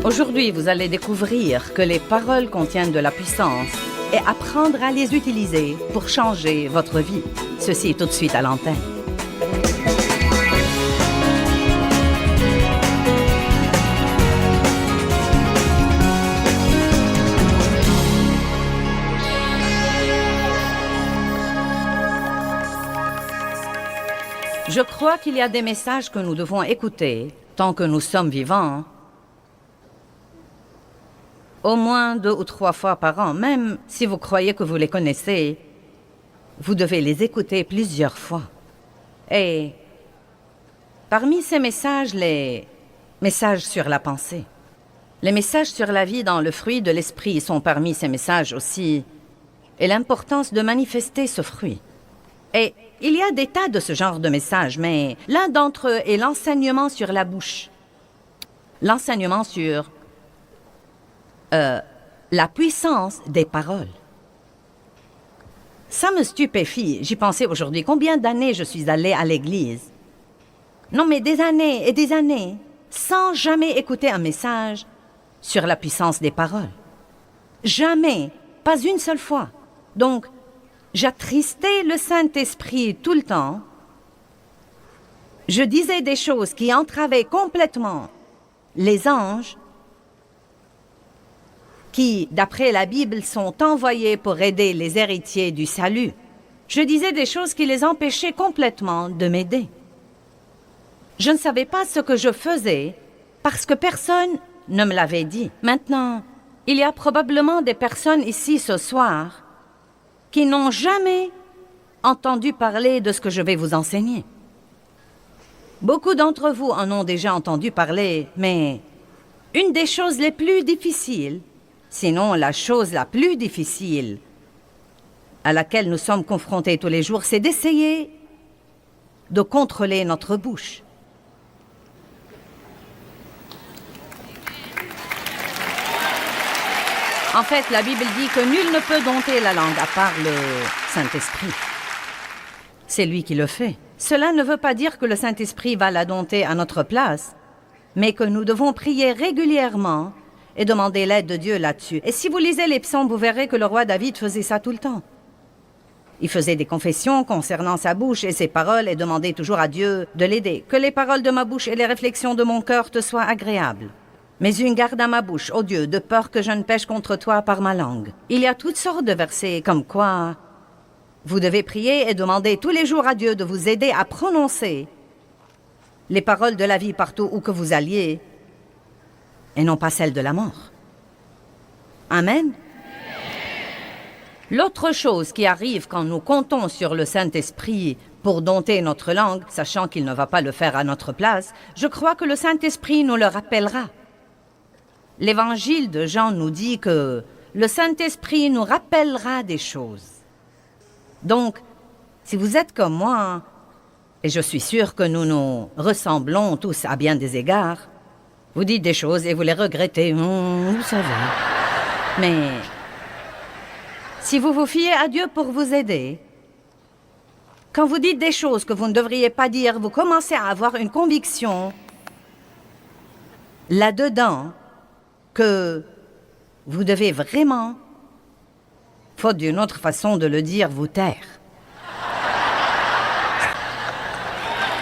Aujourd'hui, vous allez découvrir que les paroles contiennent de la puissance et apprendre à les utiliser pour changer votre vie. Ceci est tout de suite à l'antenne. Je crois qu'il y a des messages que nous devons écouter tant que nous sommes vivants, au moins 2 ou 3 fois par an. Même si vous croyez que vous les connaissez, vous devez les écouter plusieurs fois. Et parmi ces messages, les messages sur la pensée, les messages sur la vie dans le fruit de l'esprit sont parmi ces messages aussi, et l'importance de manifester ce fruit. Et il y a des tas de ce genre de messages, mais l'un d'entre eux est l'enseignement sur la bouche. L'enseignement sur la puissance des paroles. Ça me stupéfie. J'y pensais aujourd'hui. Combien d'années je suis allée à l'église? Non, mais des années et des années, sans jamais écouter un message sur la puissance des paroles. Jamais. Pas une seule fois. Donc, j'attristais le Saint-Esprit tout le temps. Je disais des choses qui entravaient complètement les anges qui, d'après la Bible, sont envoyés pour aider les héritiers du salut. Je disais des choses qui les empêchaient complètement de m'aider. Je ne savais pas ce que je faisais parce que personne ne me l'avait dit. Maintenant, il y a probablement des personnes ici ce soir qui n'ont jamais entendu parler de ce que je vais vous enseigner. Beaucoup d'entre vous en ont déjà entendu parler, mais une des choses les plus difficiles, sinon la chose la plus difficile à laquelle nous sommes confrontés tous les jours, c'est d'essayer de contrôler notre bouche. En fait, la Bible dit que nul ne peut dompter la langue à part le Saint-Esprit. C'est lui qui le fait. Cela ne veut pas dire que le Saint-Esprit va la dompter à notre place, mais que nous devons prier régulièrement et demander l'aide de Dieu là-dessus. Et si vous lisez les psaumes, vous verrez que le roi David faisait ça tout le temps. Il faisait des confessions concernant sa bouche et ses paroles et demandait toujours à Dieu de l'aider. Que les paroles de ma bouche et les réflexions de mon cœur te soient agréables. Mais une garde à ma bouche, ô Dieu, de peur que je ne pêche contre toi par ma langue. Il y a toutes sortes de versets comme quoi vous devez prier et demander tous les jours à Dieu de vous aider à prononcer les paroles de la vie partout où que vous alliez et non pas celles de la mort. Amen. L'autre chose qui arrive quand nous comptons sur le Saint-Esprit pour dompter notre langue, sachant qu'il ne va pas le faire à notre place, je crois que le Saint-Esprit nous le rappellera. L'Évangile de Jean nous dit que le Saint-Esprit nous rappellera des choses. Donc, si vous êtes comme moi, et je suis sûre que nous nous ressemblons tous à bien des égards, vous dites des choses et vous les regrettez, vous savez. Mais si vous vous fiez à Dieu pour vous aider, quand vous dites des choses que vous ne devriez pas dire, vous commencez à avoir une conviction là-dedans que vous devez vraiment, faute d'une autre façon de le dire, vous taire.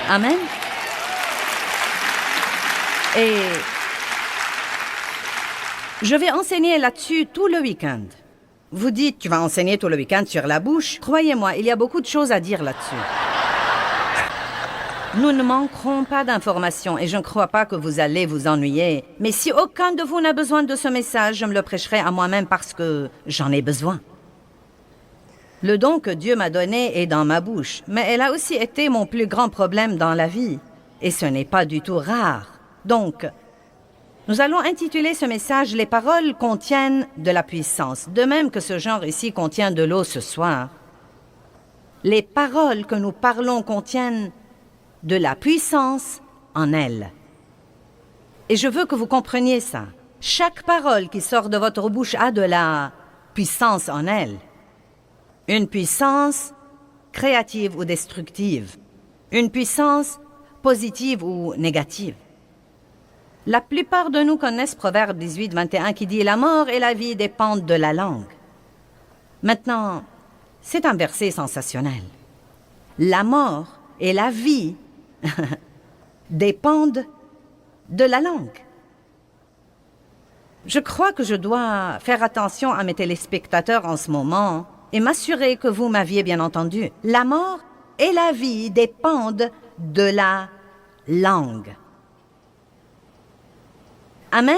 Amen. Et je vais enseigner là-dessus tout le week-end. Vous dites, tu vas enseigner tout le week-end sur la bouche. Croyez-moi, il y a beaucoup de choses à dire là-dessus. Nous ne manquerons pas d'informations et je ne crois pas que vous allez vous ennuyer. Mais si aucun de vous n'a besoin de ce message, je me le prêcherai à moi-même parce que j'en ai besoin. Le don que Dieu m'a donné est dans ma bouche, mais elle a aussi été mon plus grand problème dans la vie. Et ce n'est pas du tout rare. Donc, nous allons intituler ce message « Les paroles contiennent de la puissance », de même que ce genre ici contient de l'eau ce soir. Les paroles que nous parlons contiennent de la puissance en elles. Et je veux que vous compreniez ça. Chaque parole qui sort de votre bouche a de la puissance en elle. Une puissance créative ou destructive, une puissance positive ou négative. La plupart de nous connaissent Proverbe 18, 21 qui dit « La mort et la vie dépendent de la langue ». Maintenant, c'est un verset sensationnel. La mort et la vie dépendent de la langue. Je crois que je dois faire attention à mes téléspectateurs en ce moment et m'assurer que vous m'aviez bien entendu. La mort et la vie dépendent de la langue. Amen.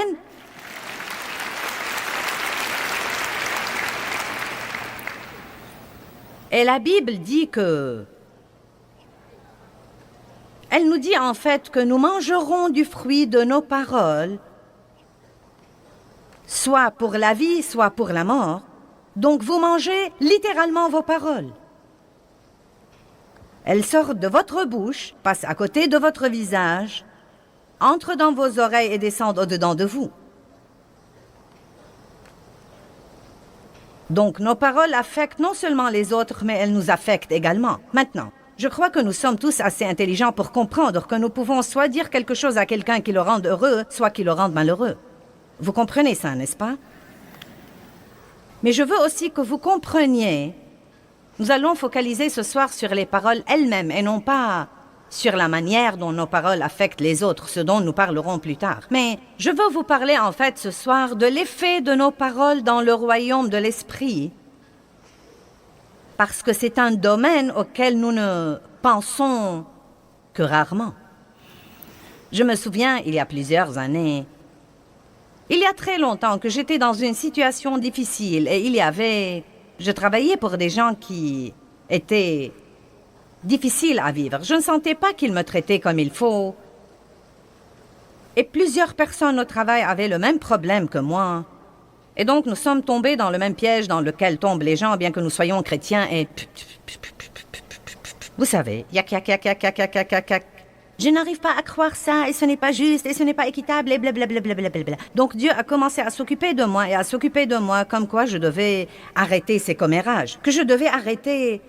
Et la Bible dit que... Elle nous dit en fait que nous mangerons du fruit de nos paroles, soit pour la vie, soit pour la mort. Donc vous mangez littéralement vos paroles. Elles sortent de votre bouche, passent à côté de votre visage, entrent dans vos oreilles et descendent au-dedans de vous. Donc nos paroles affectent non seulement les autres, mais elles nous affectent également. Maintenant, je crois que nous sommes tous assez intelligents pour comprendre que nous pouvons soit dire quelque chose à quelqu'un qui le rende heureux, soit qui le rende malheureux. Vous comprenez ça, n'est-ce pas? Mais je veux aussi que vous compreniez, nous allons focaliser ce soir sur les paroles elles-mêmes et non pas sur la manière dont nos paroles affectent les autres, ce dont nous parlerons plus tard. Mais je veux vous parler en fait ce soir de l'effet de nos paroles dans le royaume de l'esprit, parce que c'est un domaine auquel nous ne pensons que rarement. Je me souviens, il y a plusieurs années, il y a très longtemps que j'étais dans une situation difficile et je travaillais pour des gens qui étaient difficiles à vivre. Je ne sentais pas qu'ils me traitaient comme il faut. Et plusieurs personnes au travail avaient le même problème que moi. Et donc nous sommes tombés dans le même piège dans lequel tombent les gens, bien que nous soyons chrétiens et... Vous savez, yak, yak, yak, yak, yak, yak, yak, yak, yak. Je n'arrive pas à croire ça, et ce n'est pas juste, et ce n'est pas équitable, et blablabla. Donc Dieu a commencé à s'occuper de moi, et à s'occuper de moi, comme quoi je devais arrêter ces commérages, que je devais arrêter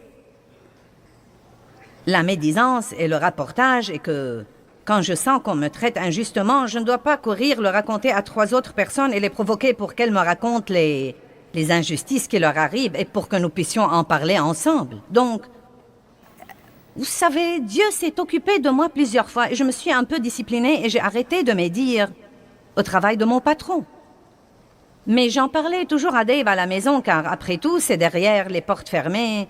la médisance et le rapportage, et que quand je sens qu'on me traite injustement, je ne dois pas courir le raconter à 3 autres personnes et les provoquer pour qu'elles me racontent les injustices qui leur arrivent, et pour que nous puissions en parler ensemble. Donc... Vous savez, Dieu s'est occupé de moi plusieurs fois et je me suis un peu disciplinée et j'ai arrêté de médire au travail de mon patron. Mais j'en parlais toujours à Dave à la maison car après tout, c'est derrière les portes fermées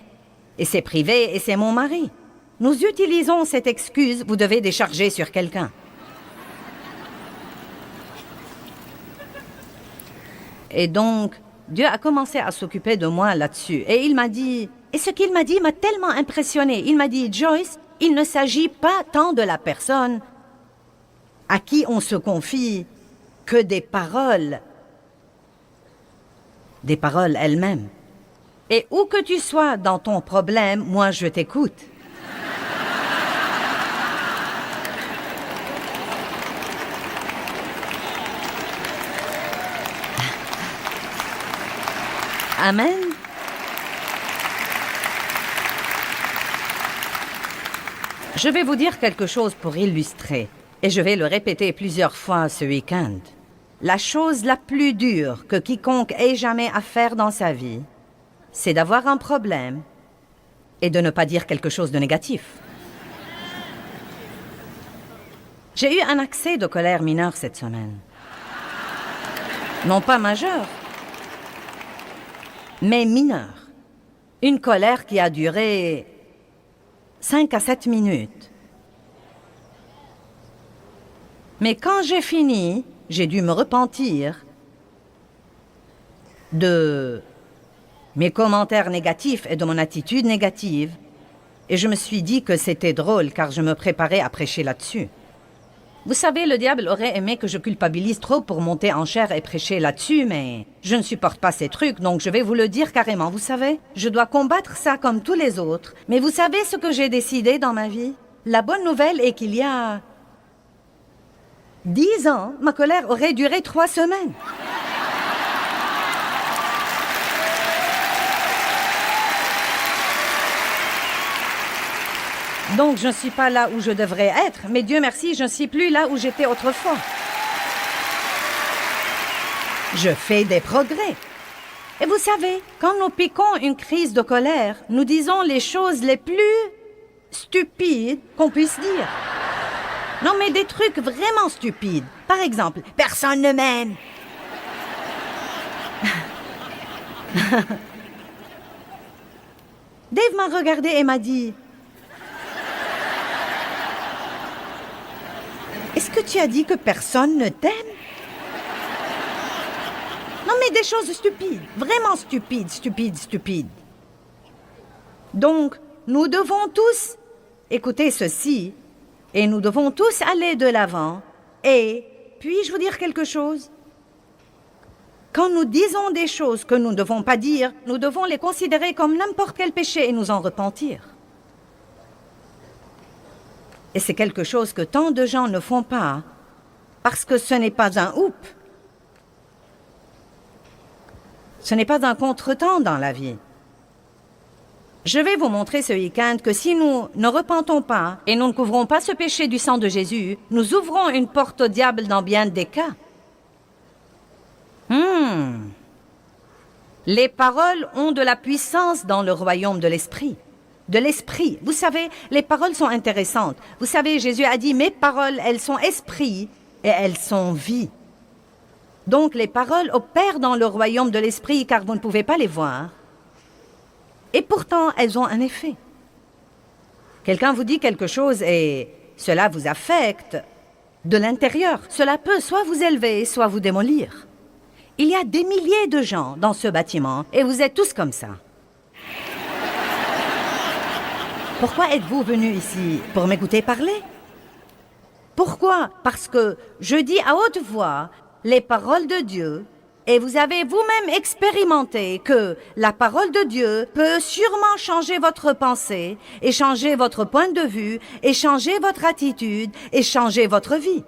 et c'est privé et c'est mon mari. Nous utilisons cette excuse, vous devez décharger sur quelqu'un. Et donc, Dieu a commencé à s'occuper de moi là-dessus et il m'a dit... Et ce qu'il m'a dit m'a tellement impressionné. Il m'a dit, Joyce, il ne s'agit pas tant de la personne à qui on se confie que des paroles elles-mêmes. Et où que tu sois dans ton problème, moi je t'écoute. Amen. Je vais vous dire quelque chose pour illustrer, et je vais le répéter plusieurs fois ce week-end. La chose la plus dure que quiconque ait jamais à faire dans sa vie, c'est d'avoir un problème et de ne pas dire quelque chose de négatif. J'ai eu un accès de colère mineure cette semaine. Non pas majeur, mais mineur. Une colère qui a duré 5 à 7 minutes. Mais quand j'ai fini, j'ai dû me repentir de mes commentaires négatifs et de mon attitude négative. Et je me suis dit que c'était drôle car je me préparais à prêcher là-dessus. Vous savez, le diable aurait aimé que je culpabilise trop pour monter en chair et prêcher là-dessus, mais je ne supporte pas ces trucs, donc je vais vous le dire carrément, vous savez. Je dois combattre ça comme tous les autres. Mais vous savez ce que j'ai décidé dans ma vie? La bonne nouvelle est qu'il y a 10 ans, ma colère aurait duré 3 semaines. Donc je ne suis pas là où je devrais être, mais Dieu merci, je ne suis plus là où j'étais autrefois. Je fais des progrès. Et vous savez, quand nous piquons une crise de colère, nous disons les choses les plus stupides qu'on puisse dire. Non, mais des trucs vraiment stupides. Par exemple, « Personne ne m'aime ». Dave m'a regardé et m'a dit « Est-ce que tu as dit que personne ne t'aime ?» Non, mais des choses stupides, vraiment stupides, stupides, stupides. Donc, nous devons tous écouter ceci et nous devons tous aller de l'avant. Et puis-je vous dire quelque chose? Quand nous disons des choses que nous ne devons pas dire, nous devons les considérer comme n'importe quel péché et nous en repentir. Et c'est quelque chose que tant de gens ne font pas, parce que ce n'est pas un oup. Ce n'est pas un contretemps dans la vie. Je vais vous montrer ce week-end que si nous ne repentons pas et nous ne couvrons pas ce péché du sang de Jésus, nous ouvrons une porte au diable dans bien des cas. Les paroles ont de la puissance dans le royaume de l'esprit. De l'esprit. Vous savez, les paroles sont intéressantes. Vous savez, Jésus a dit, mes paroles, elles sont esprit et elles sont vie. Donc les paroles opèrent dans le royaume de l'esprit car vous ne pouvez pas les voir. Et pourtant, elles ont un effet. Quelqu'un vous dit quelque chose et cela vous affecte de l'intérieur. Cela peut soit vous élever, soit vous démolir. Il y a des milliers de gens dans ce bâtiment et vous êtes tous comme ça. Pourquoi êtes-vous venus ici? Pour m'écouter parler? Pourquoi? Parce que je dis à haute voix les paroles de Dieu et vous avez vous-même expérimenté que la parole de Dieu peut sûrement changer votre pensée et changer votre point de vue et changer votre attitude et changer votre vie.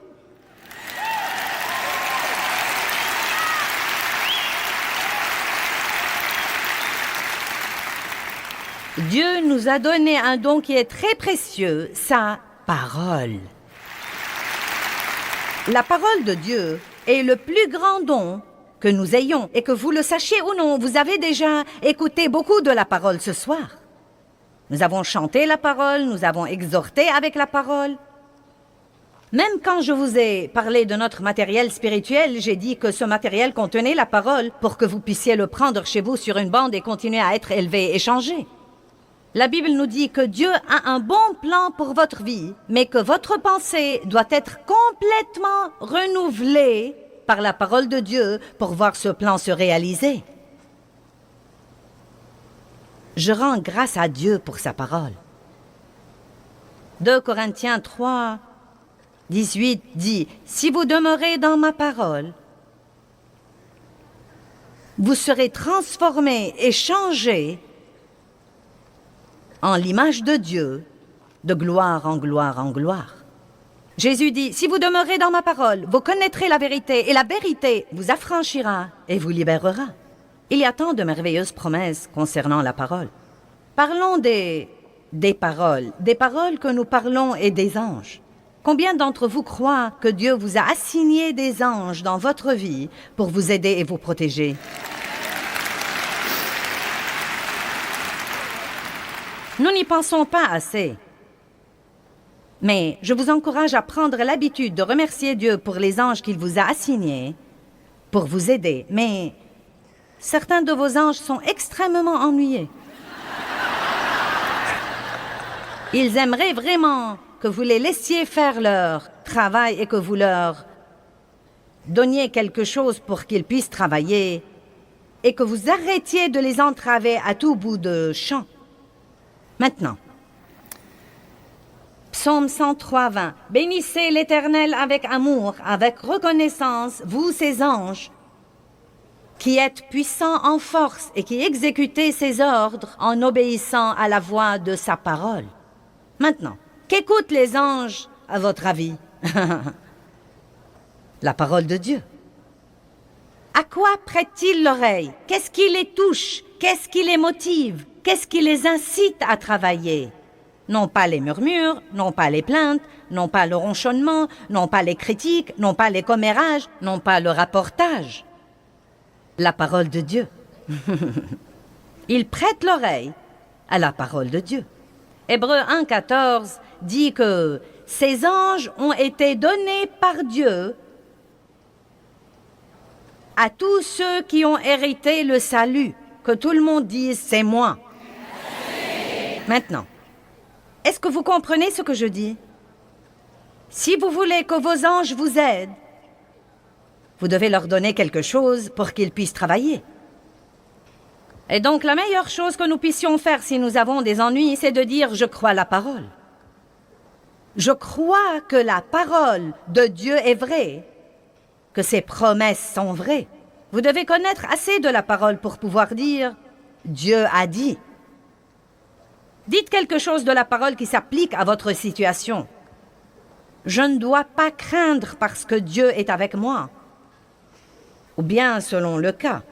Dieu nous a donné un don qui est très précieux, sa parole. La parole de Dieu est le plus grand don que nous ayons. Et que vous le sachiez ou non, vous avez déjà écouté beaucoup de la parole ce soir. Nous avons chanté la parole, nous avons exhorté avec la parole. Même quand je vous ai parlé de notre matériel spirituel, j'ai dit que ce matériel contenait la parole pour que vous puissiez le prendre chez vous sur une bande et continuer à être élevé et changé. La Bible nous dit que Dieu a un bon plan pour votre vie, mais que votre pensée doit être complètement renouvelée par la parole de Dieu pour voir ce plan se réaliser. Je rends grâce à Dieu pour sa parole. 2 Corinthiens 3, 18 dit « Si vous demeurez dans ma parole, vous serez transformés et changés en l'image de Dieu, de gloire en gloire en gloire. » Jésus dit, si vous demeurez dans ma parole, vous connaîtrez la vérité, et la vérité vous affranchira et vous libérera. Il y a tant de merveilleuses promesses concernant la parole. Parlons des paroles que nous parlons et des anges. Combien d'entre vous croient que Dieu vous a assigné des anges dans votre vie pour vous aider et vous protéger? Nous n'y pensons pas assez. Mais je vous encourage à prendre l'habitude de remercier Dieu pour les anges qu'il vous a assignés pour vous aider. Mais certains de vos anges sont extrêmement ennuyés. Ils aimeraient vraiment que vous les laissiez faire leur travail et que vous leur donniez quelque chose pour qu'ils puissent travailler et que vous arrêtiez de les entraver à tout bout de champ. Maintenant, Psaume 103, 20. Bénissez l'Éternel avec amour, avec reconnaissance, vous ses anges, qui êtes puissants en force et qui exécutez ses ordres en obéissant à la voix de sa parole. Maintenant, qu'écoutent les anges, à votre avis? La parole de Dieu. À quoi prêtent-ils l'oreille? Qu'est-ce qui les touche? Qu'est-ce qui les motive? Qu'est-ce qui les incite à travailler? Non pas les murmures, non pas les plaintes, non pas le ronchonnement, non pas les critiques, non pas les commérages, non pas le rapportage. La parole de Dieu. Ils prêtent l'oreille à la parole de Dieu. Hébreux 1,14 dit que ces anges ont été donnés par Dieu à tous ceux qui ont hérité le salut. Que tout le monde dise « c'est moi ». Maintenant, est-ce que vous comprenez ce que je dis? Si vous voulez que vos anges vous aident, vous devez leur donner quelque chose pour qu'ils puissent travailler. Et donc, la meilleure chose que nous puissions faire si nous avons des ennuis, c'est de dire « je crois la parole ». Je crois que la parole de Dieu est vraie, que ses promesses sont vraies. Vous devez connaître assez de la parole pour pouvoir dire « Dieu a dit ». Dites quelque chose de la parole qui s'applique à votre situation. Je ne dois pas craindre parce que Dieu est avec moi. Ou bien, selon le cas,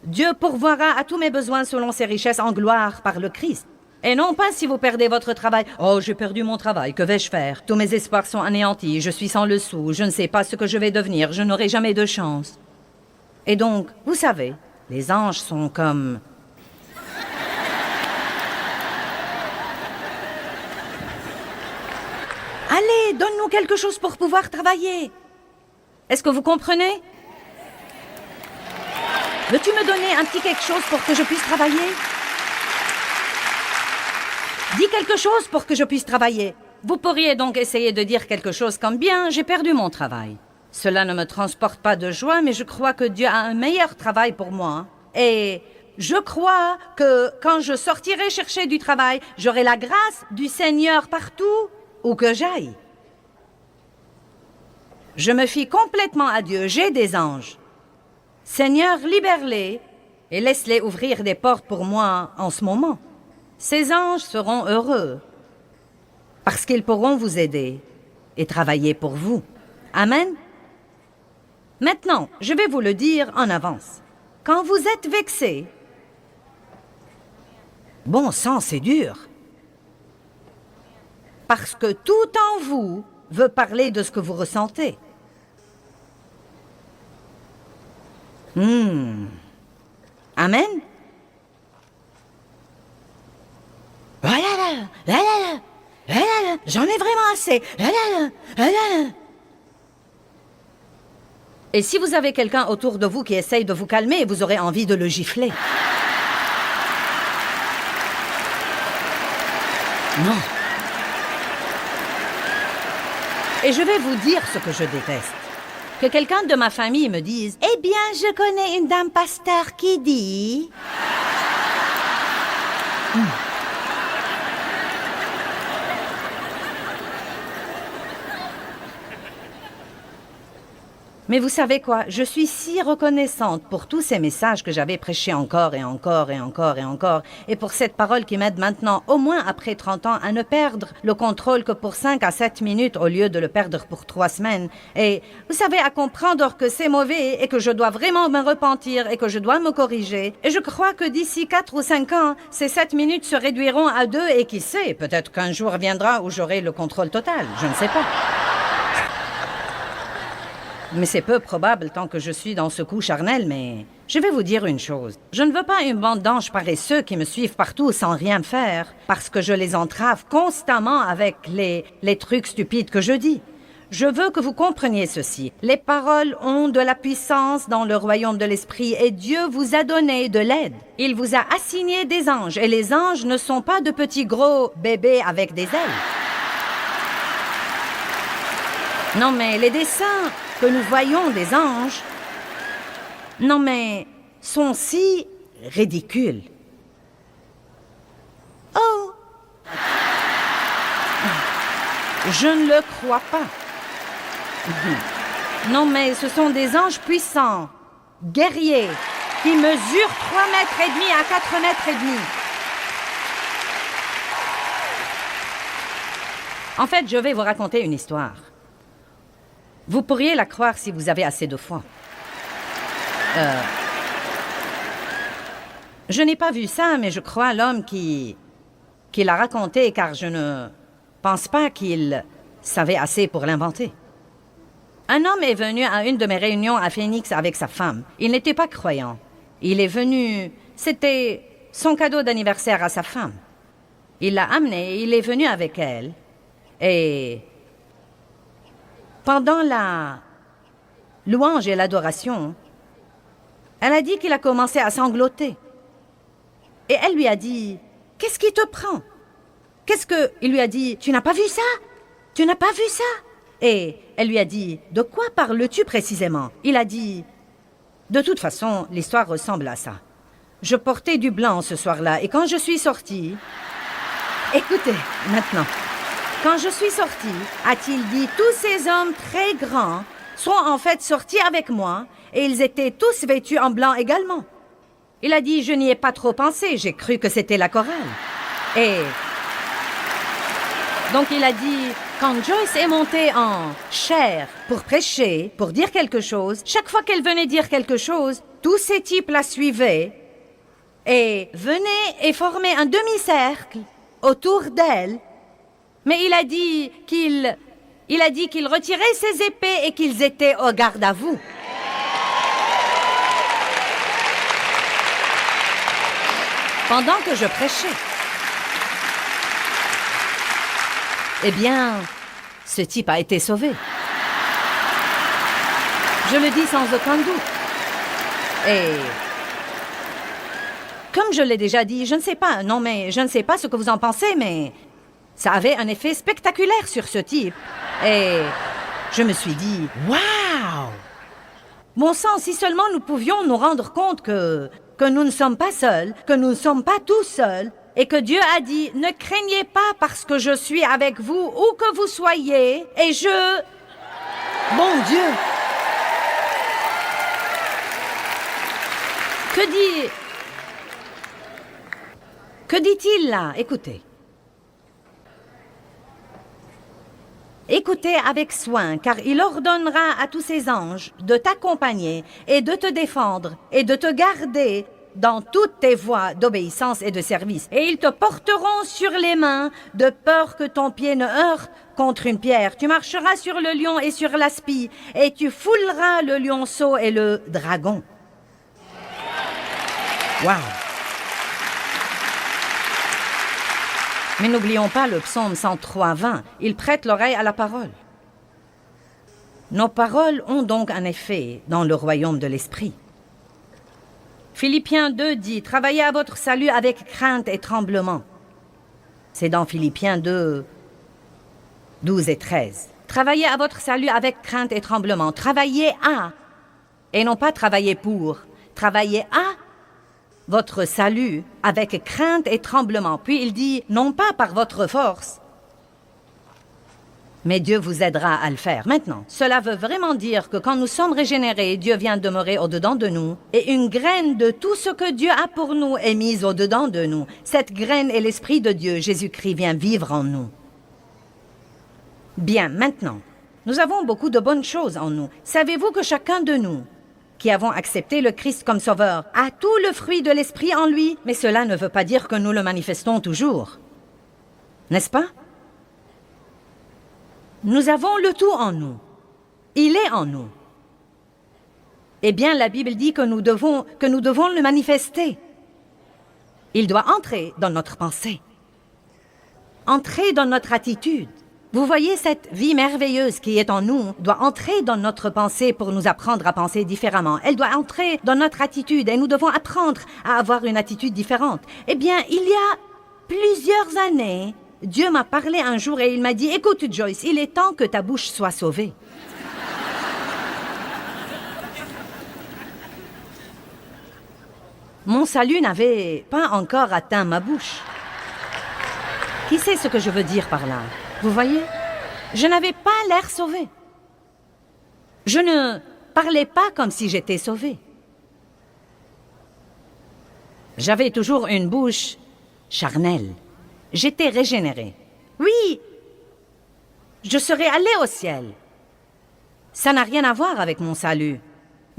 Dieu pourvoira à tous mes besoins selon ses richesses en gloire par le Christ. Et non pas si vous perdez votre travail. « Oh, j'ai perdu mon travail, que vais-je faire? Tous mes espoirs sont anéantis, je suis sans le sou, je ne sais pas ce que je vais devenir, je n'aurai jamais de chance. » Et donc, vous savez, les anges sont comme... Allez, donne-nous quelque chose pour pouvoir travailler. Est-ce que vous comprenez? Veux-tu me donner un petit quelque chose pour que je puisse travailler? Dis quelque chose pour que je puisse travailler. Vous pourriez donc essayer de dire quelque chose comme « Bien, j'ai perdu mon travail. Cela ne me transporte pas de joie, mais je crois que Dieu a un meilleur travail pour moi. Et je crois que quand je sortirai chercher du travail, j'aurai la grâce du Seigneur partout où que j'aille. Je me fie complètement à Dieu, j'ai des anges. Seigneur, libère-les et laisse-les ouvrir des portes pour moi en ce moment. Ces anges seront heureux parce qu'ils pourront vous aider et travailler pour vous. Amen. Maintenant, je vais vous le dire en avance. Quand vous êtes vexé, bon sang, c'est dur. Parce que tout en vous veut parler de ce que vous ressentez. Amen. J'en ai vraiment assez. Et si vous avez quelqu'un autour de vous qui essaye de vous calmer, vous aurez envie de le gifler. Non. Et je vais vous dire ce que je déteste. Que quelqu'un de ma famille me dise « Eh bien, je connais une dame pasteur qui dit... » Mais vous savez quoi? Je suis si reconnaissante pour tous ces messages que j'avais prêchés encore et encore et encore et encore, et pour cette parole qui m'aide maintenant, au moins après 30 ans, à ne perdre le contrôle que pour 5 à 7 minutes au lieu de le perdre pour 3 semaines. Et vous savez, à comprendre que c'est mauvais et que je dois vraiment me repentir et que je dois me corriger. Et je crois que d'ici 4 ou 5 ans, ces 7 minutes se réduiront à 2 et qui sait, peut-être qu'un jour viendra où j'aurai le contrôle total. Je ne sais pas. Mais c'est peu probable tant que je suis dans ce coup charnel, mais je vais vous dire une chose. Je ne veux pas une bande d'anges paresseux qui me suivent partout sans rien faire, parce que je les entrave constamment avec les trucs stupides que je dis. Je veux que vous compreniez ceci. Les paroles ont de la puissance dans le royaume de l'esprit et Dieu vous a donné de l'aide. Il vous a assigné des anges et les anges ne sont pas de petits gros bébés avec des ailes. Non, mais les dessins que nous voyons des anges, non, mais sont si ridicules. Oh! Je ne le crois pas. Non, mais ce sont des anges puissants, guerriers, qui mesurent 3 mètres et demi à 4 mètres et demi. En fait, je vais vous raconter une histoire. Vous pourriez la croire si vous avez assez de foi. Je n'ai pas vu ça, mais je crois l'homme qui qu'il a raconté car je ne pense pas qu'il savait assez pour l'inventer. Un homme est venu à une de mes réunions à Phoenix avec sa femme. Il n'était pas croyant. Il est venu... C'était son cadeau d'anniversaire à sa femme. Il l'a amenée, il est venu avec elle. Et pendant la louange et l'adoration, elle a dit qu'il a commencé à sangloter. Et elle lui a dit, « Qu'est-ce qui te prend? » Il lui a dit, « Tu n'as pas vu ça? Tu n'as pas vu ça? » Et elle lui a dit, « De quoi parles-tu précisément? » Il a dit, « De toute façon, l'histoire ressemble à ça. Je portais du blanc ce soir-là et quand je suis sortie... » Écoutez, maintenant. Quand je suis sortie, a-t-il dit, tous ces hommes très grands sont en fait sortis avec moi et ils étaient tous vêtus en blanc également. Il a dit, je n'y ai pas trop pensé, j'ai cru que c'était la chorale. Et donc il a dit, quand Joyce est montée en chair pour prêcher, pour dire quelque chose, chaque fois qu'elle venait dire quelque chose, tous ces types la suivaient et venaient et formaient un demi-cercle autour d'elle. Mais il a dit qu'il retirait ses épées et qu'ils étaient au garde à vous. Pendant que je prêchais. Eh bien, ce type a été sauvé. Je le dis sans aucun doute. Et comme je l'ai déjà dit, je ne sais pas ce que vous en pensez, mais ça avait un effet spectaculaire sur ce type. Et je me suis dit, waouh! Bon sang, si seulement nous pouvions nous rendre compte que nous ne sommes pas seuls, que nous ne sommes pas tous seuls, et que Dieu a dit, ne craignez pas parce que je suis avec vous, où que vous soyez, et je... Bon Dieu! Que dit-il là? Écoutez. Écoutez avec soin, car il ordonnera à tous ses anges de t'accompagner et de te défendre et de te garder dans toutes tes voies d'obéissance et de service. Et ils te porteront sur les mains de peur que ton pied ne heurte contre une pierre. Tu marcheras sur le lion et sur l'aspi et tu fouleras le lionceau et le dragon. Wow! Mais n'oublions pas le psaume 103:20. Il prête l'oreille à la parole. Nos paroles ont donc un effet dans le royaume de l'esprit. Philippiens 2 dit, travaillez à votre salut avec crainte et tremblement. C'est dans Philippiens 2, 12 et 13. Travaillez à votre salut avec crainte et tremblement. Travaillez à, et non pas travailler pour. Travaillez à votre salut avec crainte et tremblement. Puis il dit, non pas par votre force, mais Dieu vous aidera à le faire. Maintenant, cela veut vraiment dire que quand nous sommes régénérés, Dieu vient demeurer au-dedans de nous et une graine de tout ce que Dieu a pour nous est mise au-dedans de nous. Cette graine est l'Esprit de Dieu. Jésus-Christ vient vivre en nous. Bien, maintenant, nous avons beaucoup de bonnes choses en nous. Savez-vous que chacun de nous qui avons accepté le Christ comme sauveur, a tout le fruit de l'Esprit en lui, mais cela ne veut pas dire que nous le manifestons toujours. N'est-ce pas? Nous avons le tout en nous. Il est en nous. Eh bien, la Bible dit que nous devons le manifester. Il doit entrer dans notre pensée, entrer dans notre attitude. Vous voyez, cette vie merveilleuse qui est en nous doit entrer dans notre pensée pour nous apprendre à penser différemment. Elle doit entrer dans notre attitude et nous devons apprendre à avoir une attitude différente. Eh bien, il y a plusieurs années, Dieu m'a parlé un jour et il m'a dit, « Écoute Joyce, il est temps que ta bouche soit sauvée. » Mon salut n'avait pas encore atteint ma bouche. Qui sait ce que je veux dire par là? Vous voyez, je n'avais pas l'air sauvé. Je ne parlais pas comme si j'étais sauvé. J'avais toujours une bouche charnelle. J'étais régénéré. Oui, je serais allé au ciel. Ça n'a rien à voir avec mon salut.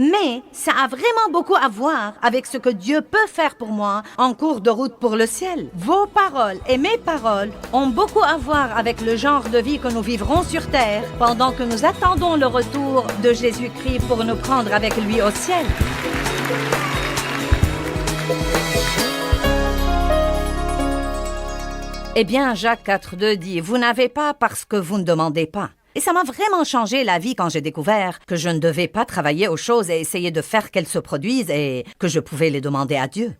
Mais ça a vraiment beaucoup à voir avec ce que Dieu peut faire pour moi en cours de route pour le ciel. Vos paroles et mes paroles ont beaucoup à voir avec le genre de vie que nous vivrons sur terre pendant que nous attendons le retour de Jésus-Christ pour nous prendre avec lui au ciel. Eh bien, Jacques 4,2 dit « Vous n'avez pas parce que vous ne demandez pas ». Et ça m'a vraiment changé la vie quand j'ai découvert que je ne devais pas travailler aux choses et essayer de faire qu'elles se produisent et que je pouvais les demander à Dieu.